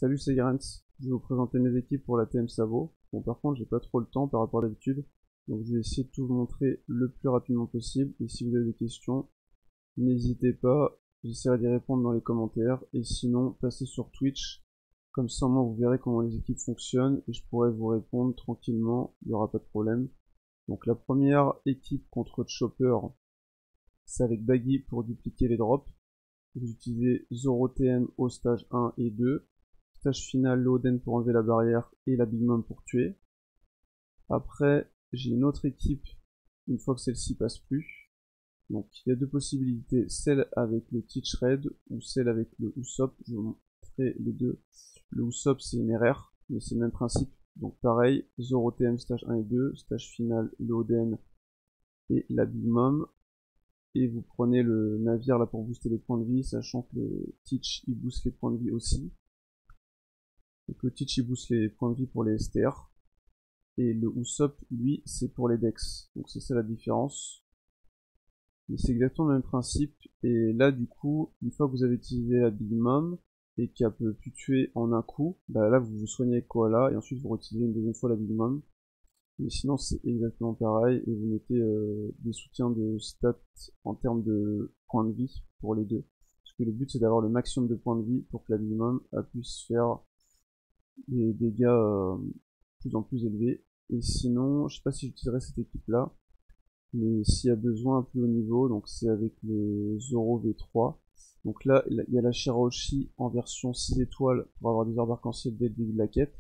Salut, c'est Grant. Je vais vous présenter mes équipes pour la TM Savo. Bon, par contre, j'ai pas trop le temps par rapport à d'habitude, donc je vais essayer de tout vous montrer le plus rapidement possible. Et si vous avez des questions, n'hésitez pas, j'essaierai d'y répondre dans les commentaires. Et sinon, passez sur Twitch, comme ça, moi, vous verrez comment les équipes fonctionnent et je pourrai vous répondre tranquillement, il n'y aura pas de problème. Donc, la première équipe contre Chopper, c'est avec Baggy pour dupliquer les drops. Vous utilisez Zoro TM au stage 1 et 2. Stage final, le Oden pour enlever la barrière et la Big Mom pour tuer. Après, j'ai une autre équipe, une fois que celle-ci passe plus. Donc il y a deux possibilités, celle avec le Teach Red ou celle avec le Usopp. Je vous montrerai les deux. Le Usopp c'est une RR, mais c'est le même principe. Donc pareil, Zoro TM stage 1 et 2, stage final, le Oden et la Big Mom. Et vous prenez le navire là pour booster les points de vie, sachant que le Teach il booste les points de vie aussi. Donc le Teach il booste les points de vie pour les STR. Et le Usopp, lui, c'est pour les Dex. Donc c'est ça la différence. Mais c'est exactement le même principe. Et là, du coup, une fois que vous avez utilisé la Big Mom, et qu'elle peut plus tuer en un coup, bah là vous vous soignez avec Koala, et ensuite vous réutilisez une deuxième fois la Big Mom. Mais sinon c'est exactement pareil, et vous mettez des soutiens de stats en termes de points de vie pour les deux. Parce que le but c'est d'avoir le maximum de points de vie pour que la Big Mom puisse faire des dégâts plus en plus élevés. Et sinon, je sais pas si j'utiliserai cette équipe là, mais s'il y a besoin à plus haut niveau, donc c'est avec le Zoro V3. Donc là, il y a la Shirahoshi en version 6 étoiles pour avoir des orbes arc-en-ciel dès le début de la quête.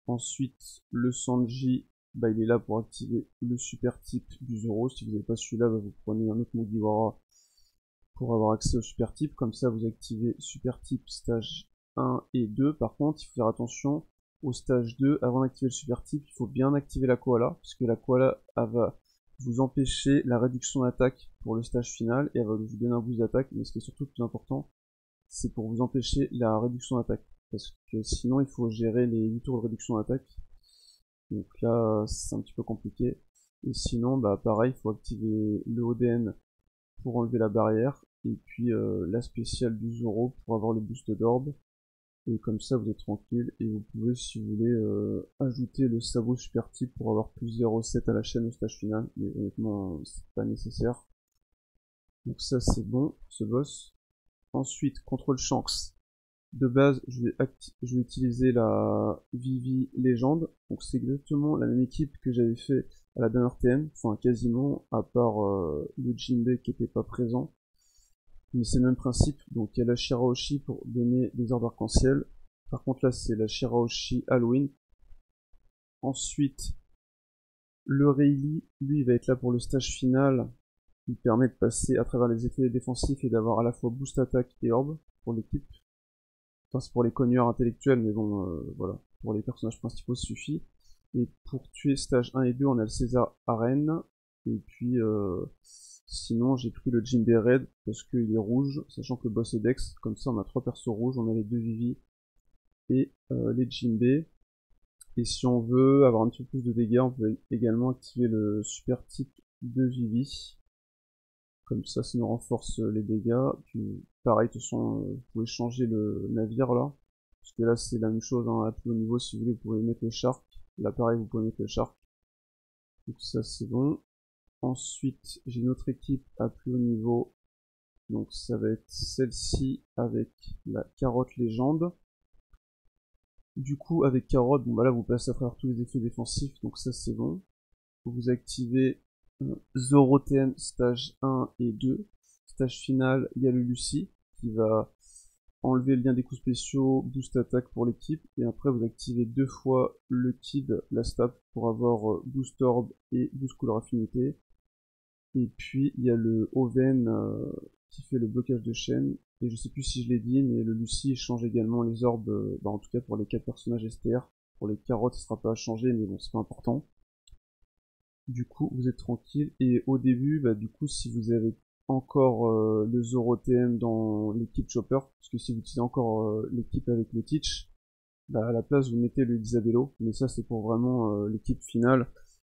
Ensuite, le Sanji, bah, il est là pour activer le super type du Zoro. Si vous n'avez pas celui-là, bah, vous prenez un autre Mugiwara pour avoir accès au super type. Comme ça, vous activez super type stage 1 et 2. Par contre, il faut faire attention au stage 2. Avant d'activer le super type, il faut bien activer la Koala, parce que la Koala, elle va vous empêcher la réduction d'attaque pour le stage final, et elle va vous donner un boost d'attaque. Mais ce qui est surtout le plus important, c'est pour vous empêcher la réduction d'attaque. Parce que sinon, il faut gérer les 8 tours de réduction d'attaque. Donc là, c'est un petit peu compliqué. Et sinon, bah pareil, il faut activer le ODN pour enlever la barrière, et puis la spéciale du Zoro pour avoir le boost d'orbe. Et comme ça vous êtes tranquille, et vous pouvez si vous voulez ajouter le sabot super type pour avoir plus 0,7 à la chaîne au stage final, mais honnêtement c'est pas nécessaire. Donc ça c'est bon pour ce boss. Ensuite, contrôle Shanks. De base, je vais utiliser la Vivi Légende, donc c'est exactement la même équipe que j'avais fait à la dernière TM, enfin quasiment, à part le Jinbei qui était pas présent. Mais c'est le même principe, donc il y a la Shirahoshi pour donner des orbes arc-en-ciel. Par contre là c'est la Shirahoshi Halloween. Ensuite, le Rayleigh, lui il va être là pour le stage final. Il permet de passer à travers les effets défensifs et d'avoir à la fois boost attaque et orbe pour l'équipe. Enfin c'est pour les cogneurs intellectuels, mais bon voilà, pour les personnages principaux ça suffit. Et pour tuer stage 1 et 2 on a le César Arène. Et puis sinon j'ai pris le Jinbei Red parce qu'il est rouge, sachant que le boss est Dex. Comme ça on a 3 persos rouges, on a les 2 Vivi et les Jinbei. Et si on veut avoir un petit peu plus de dégâts, on peut également activer le super type de Vivi. Comme ça nous renforce les dégâts. Puis pareil, de toute façon vous pouvez changer le navire là. Parce que là c'est la même chose, hein, à plus haut niveau si vous voulez vous pouvez mettre le Shark. Là pareil vous pouvez mettre le Shark. Donc ça c'est bon. Ensuite, j'ai une autre équipe à plus haut niveau. Donc ça va être celle-ci avec la carotte légende. Du coup, avec carotte, bon bah là vous passez à travers tous les effets défensifs, donc ça c'est bon. Vous activez Zoro TM stage 1 et 2. Stage final, il y a le Lucy qui va enlever le lien des coups spéciaux, boost attaque pour l'équipe. Et après vous activez 2 fois le Kid, la stab, pour avoir boost orb et boost couleur affinité. Et puis il y a le Oven qui fait le blocage de chaîne. Et je sais plus si je l'ai dit, mais le Lucy change également les orbes, en tout cas pour les 4 personnages STR. Pour les carottes, ce sera pas à changer, mais bon, c'est pas important. Du coup, vous êtes tranquille. Et au début, bah, du coup, si vous avez encore le Zoro TM dans l'équipe Chopper, parce que si vous utilisez encore l'équipe avec le Teach, bah, à la place vous mettez le Isabello. Mais ça, c'est pour vraiment l'équipe finale.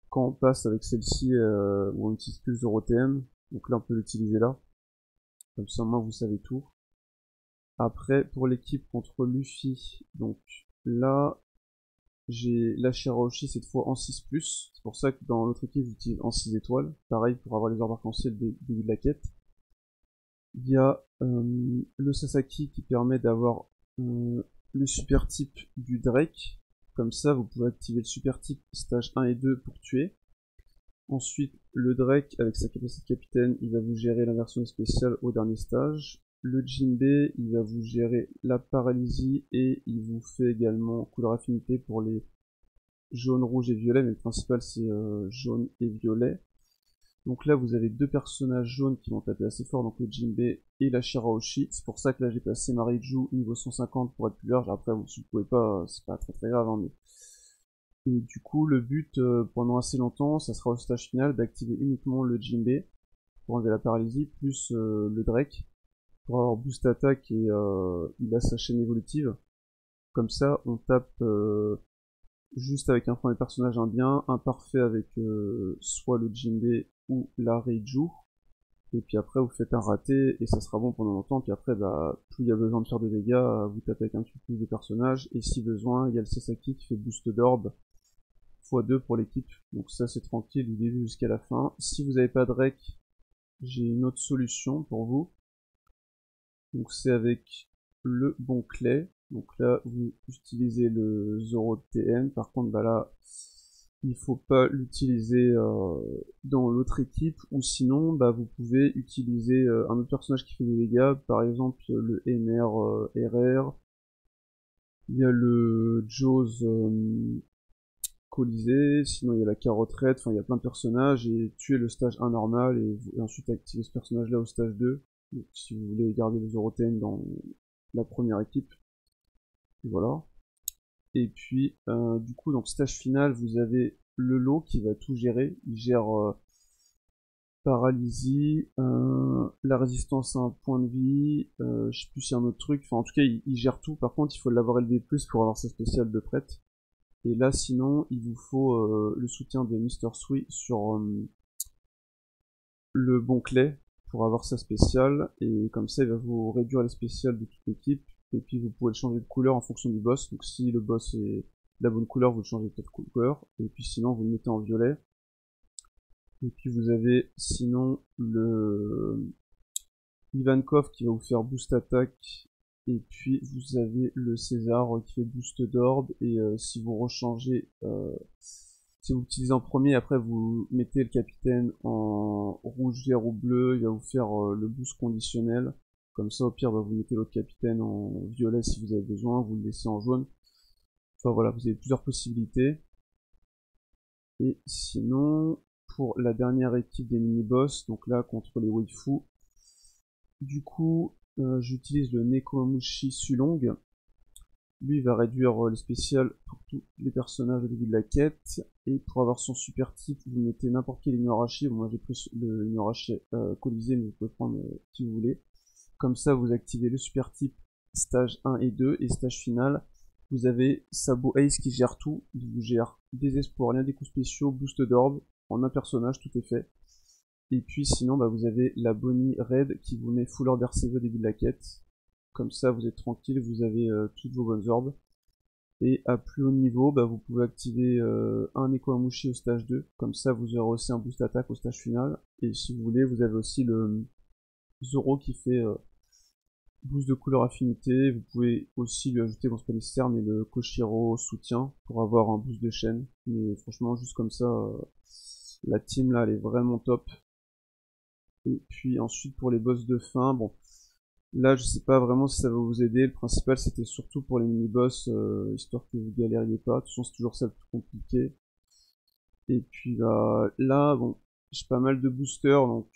Quand on passe avec celle-ci, où on utilise plus le Zoro TM, donc là on peut l'utiliser là. Comme ça, moi, vous savez tout. Après, pour l'équipe contre Luffy, donc là, j'ai la Shirahoshi cette fois en 6+, c'est pour ça que dans l'autre équipe j'utilise en 6 étoiles, pareil pour avoir les ordres arc-en-ciel dès le début de la quête. Il y a le Sasaki qui permet d'avoir le super type du Drake, comme ça vous pouvez activer le super type stage 1 et 2 pour tuer. Ensuite, le Drake avec sa capacité de capitaine, il va vous gérer l'inversion spéciale au dernier stage. Le Jinbei, il va vous gérer la paralysie et il vous fait également couleur affinité pour les jaune, rouge et violet, mais le principal c'est jaune et violet. Donc là vous avez deux personnages jaunes qui vont taper assez fort, donc le Jinbei et la Shirahoshi. C'est pour ça que là j'ai passé Mariju niveau 150 pour être plus large. Après vous ne pouvez pas, c'est pas très grave, hein, mais... Et du coup le but pendant assez longtemps, ça sera au stage final d'activer uniquement le Jinbei pour enlever la paralysie, plus le Drake pour avoir boost attaque et il a sa chaîne évolutive. Comme ça on tape juste avec un premier personnage indien, un parfait avec soit le Jinbei ou la Reiju, et puis après vous faites un raté et ça sera bon pendant longtemps, puis après bah, plus il y a besoin de faire de dégâts, vous tapez avec un petit peu plus de personnages, et si besoin il y a le Sasaki qui fait boost d'orbe x2 pour l'équipe, donc ça c'est tranquille du début jusqu'à la fin. Si vous n'avez pas de rec, j'ai une autre solution pour vous, donc c'est avec le bon clé. Donc là, vous utilisez le Zoro TN. Par contre, bah là, il faut pas l'utiliser dans l'autre équipe. Ou sinon, bah vous pouvez utiliser un autre personnage qui fait des dégâts. Par exemple, le NR RR. Il y a le Jaws Colisée. Sinon, il y a la Carotte Red. Enfin, il y a plein de personnages. Et tuer le stage 1 normal. Et ensuite activer ce personnage-là au stage 2. Donc, si vous voulez garder le Zoro TN dans la première équipe. Voilà. Et puis, du coup, donc stage final, vous avez le lot qui va tout gérer. Il gère paralysie, la résistance à un point de vie, je sais plus s'il y a un autre truc. Enfin, en tout cas, il gère tout. Par contre, il faut l'avoir élevé plus pour avoir sa spéciale de prête. Et là, sinon, il vous faut le soutien de Mr. Sui sur le bon clé pour avoir sa spéciale. Et comme ça, il va vous réduire les spéciales de toute l'équipe. Et puis vous pouvez le changer de couleur en fonction du boss. Donc si le boss est la bonne couleur, vous le changez peut-être de couleur. Et puis sinon vous le mettez en violet. Et puis vous avez sinon le Ivankov qui va vous faire boost attaque. Et puis vous avez le César qui fait boost d'orbe. Et si vous rechangez, si vous utilisez en premier, après vous mettez le capitaine en rouge, vert ou bleu, il va vous faire le boost conditionnel. Comme ça, au pire, bah, vous mettez l'autre capitaine en violet si vous avez besoin, vous le laissez en jaune. Enfin voilà, vous avez plusieurs possibilités. Et sinon, pour la dernière équipe des mini-boss, donc là, contre les waifus, du coup, j'utilise le Nekomamushi Sulong. Lui, il va réduire les spéciales pour tous les personnages au début de la quête. Et pour avoir son super type, vous mettez n'importe quel Inuarashi. Bon, moi, j'ai pris le Inuarashi Colisée, mais vous pouvez prendre qui vous voulez. Comme ça, vous activez le super type stage 1 et 2, et stage final, vous avez Sabo Ace qui gère tout, il vous gère des espoirs, rien des coups spéciaux, boost d'orbe, en un personnage, tout est fait. Et puis sinon, bah, vous avez la Bonnie Red qui vous met full order RCV au début de la quête. Comme ça, vous êtes tranquille, vous avez toutes vos bonnes orbes. Et à plus haut niveau, bah, vous pouvez activer un Nekomamushi au stage 2, comme ça vous aurez aussi un boost attaque au stage final. Et si vous voulez, vous avez aussi le Zoro qui fait boost de couleur affinité. Vous pouvez aussi lui ajouter, bon c'est pas nécessaire, mais le Koshiro soutien pour avoir un boost de chaîne. Mais franchement, juste comme ça, la team là elle est vraiment top. Et puis ensuite pour les boss de fin, bon là je sais pas vraiment si ça va vous aider. Le principal c'était surtout pour les mini-boss, histoire que vous galériez pas. De toute façon c'est toujours ça le plus compliqué. Et puis là, bon, j'ai pas mal de boosters, donc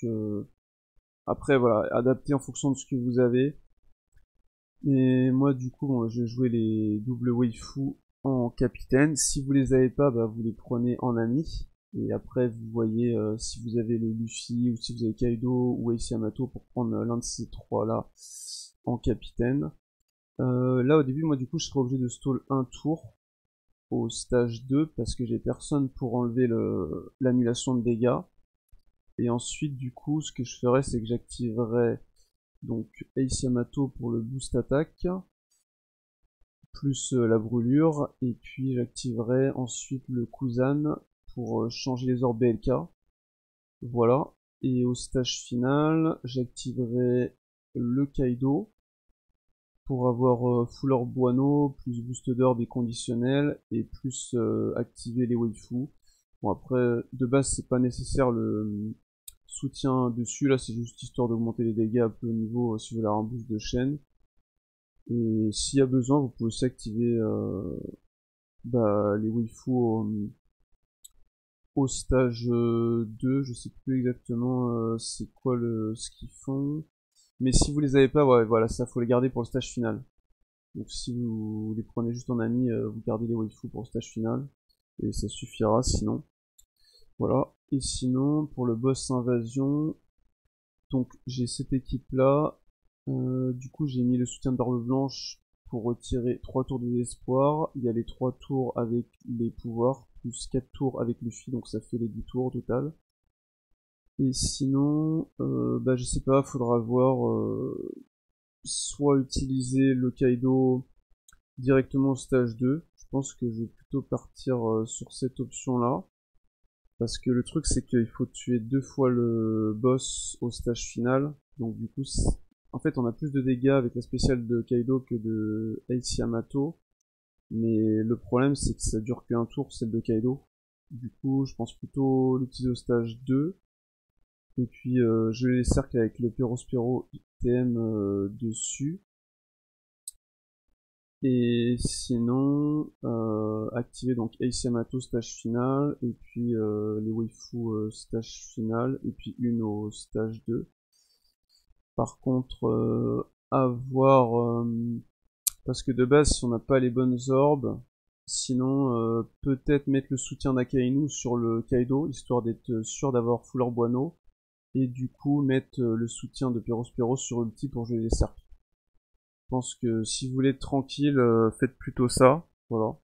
après voilà, adapté en fonction de ce que vous avez. Et moi du coup bon, je vais jouer les doubles waifu en capitaine. Si vous les avez pas, bah, vous les prenez en ami. Et après vous voyez si vous avez le Luffy ou si vous avez Kaido ou Ace Yamato pour prendre l'un de ces trois là en capitaine. Là au début moi du coup je serai obligé de stall un tour au stage 2 parce que j'ai personne pour enlever l'annulation de dégâts. Et ensuite du coup ce que je ferai c'est que j'activerai donc Ace Yamato pour le boost attaque, plus la brûlure, et puis j'activerai ensuite le Kuzan pour changer les orbes BLK. Voilà, et au stage final, j'activerai le Kaido pour avoir Full Orb Wano, plus boost d'orbe et conditionnel, et plus activer les waifus. Bon après, de base c'est pas nécessaire le soutien dessus, là c'est juste histoire d'augmenter les dégâts à plus haut niveau si vous voulez avoir un boost de chaîne. Et s'il y a besoin, vous pouvez aussi activer les waifus au stage 2, je sais plus exactement c'est quoi ce qu'ils font. Mais si vous les avez pas, ouais, voilà, ça faut les garder pour le stage final. Donc si vous les prenez juste en ami, vous gardez les waifus pour le stage final. Et ça suffira sinon. Voilà. Et sinon, pour le boss invasion, donc j'ai cette équipe là. Du coup j'ai mis le soutien de barbe blanche pour retirer 3 tours de désespoir. Il y a les 3 tours avec les pouvoirs, plus 4 tours avec Luffy, donc ça fait les 10 tours au total. Et sinon, je sais pas, faudra voir soit utiliser le Kaido directement au stage 2. Je pense que je vais plutôt partir sur cette option là. Parce que le truc c'est qu'il faut tuer 2 fois le boss au stage final. Donc du coup, en fait on a plus de dégâts avec la spéciale de Kaido que de Ace Yamato. Mais le problème c'est que ça dure qu'un tour celle de Kaido. Du coup je pense plutôt l'utiliser au stage 2. Et puis je les cercle avec le Perospero TM dessus. Et sinon, activer donc Ace Yamato stage final, et puis les waifus stage final, et puis une au stage 2. Par contre, à voir, parce que de base, si on n'a pas les bonnes orbes, sinon peut-être mettre le soutien d'Akainu sur le Kaido, histoire d'être sûr d'avoir Full Orb Wano, et du coup mettre le soutien de Perospero sur Ulti pour jouer les cercles. Je pense que si vous voulez être tranquille, faites plutôt ça. Voilà.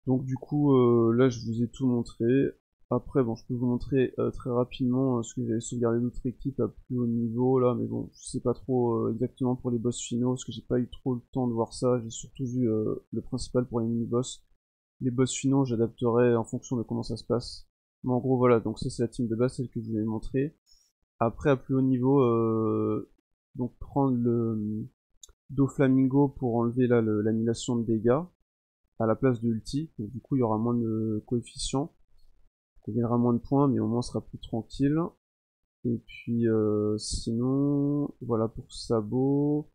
Donc du coup, là je vous ai tout montré. Après, bon, je peux vous montrer très rapidement ce que j'avais sauvegardé d'autres équipes à plus haut niveau là, mais bon, je sais pas trop exactement pour les boss finaux, parce que j'ai pas eu trop le temps de voir ça. J'ai surtout vu le principal pour les mini-boss. Les boss finaux, j'adapterai en fonction de comment ça se passe. Mais en gros, voilà, donc ça c'est la team de base, celle que je vous ai montré. Après, à plus haut niveau, donc prendre le Doflamingo pour enlever là l'annulation de dégâts à la place de ulti, donc du coup il y aura moins de coefficients, il y aura moins de points, mais au moins on sera plus tranquille. Et puis sinon, voilà pour Sabot.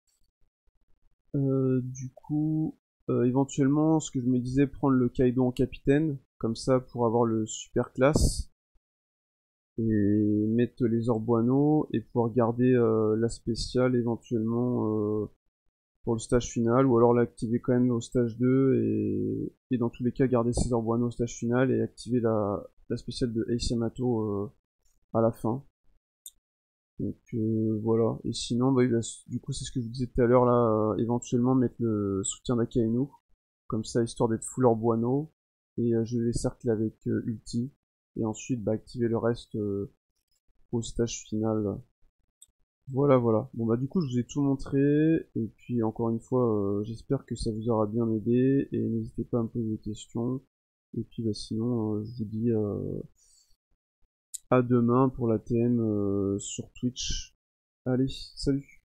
Du coup, éventuellement, ce que je me disais, prendre le Kaido en capitaine, comme ça pour avoir le super classe, et mettre les Orboano, et pouvoir garder la spéciale éventuellement pour le stage final, ou alors l'activer quand même au stage 2, et dans tous les cas garder ses Orboano au stage final, et activer la spéciale de Ace Yamato à la fin. Donc voilà, et sinon du coup c'est ce que je vous disais tout à l'heure là, éventuellement mettre le soutien d'Akainu, comme ça histoire d'être full Orboano, et je les cercle avec Ulti, et ensuite activer le reste au stage final. Voilà, voilà. Bon bah du coup je vous ai tout montré, et puis encore une fois j'espère que ça vous aura bien aidé, et n'hésitez pas à me poser des questions, et puis sinon je vous dis à demain pour la TM sur Twitch. Allez, salut!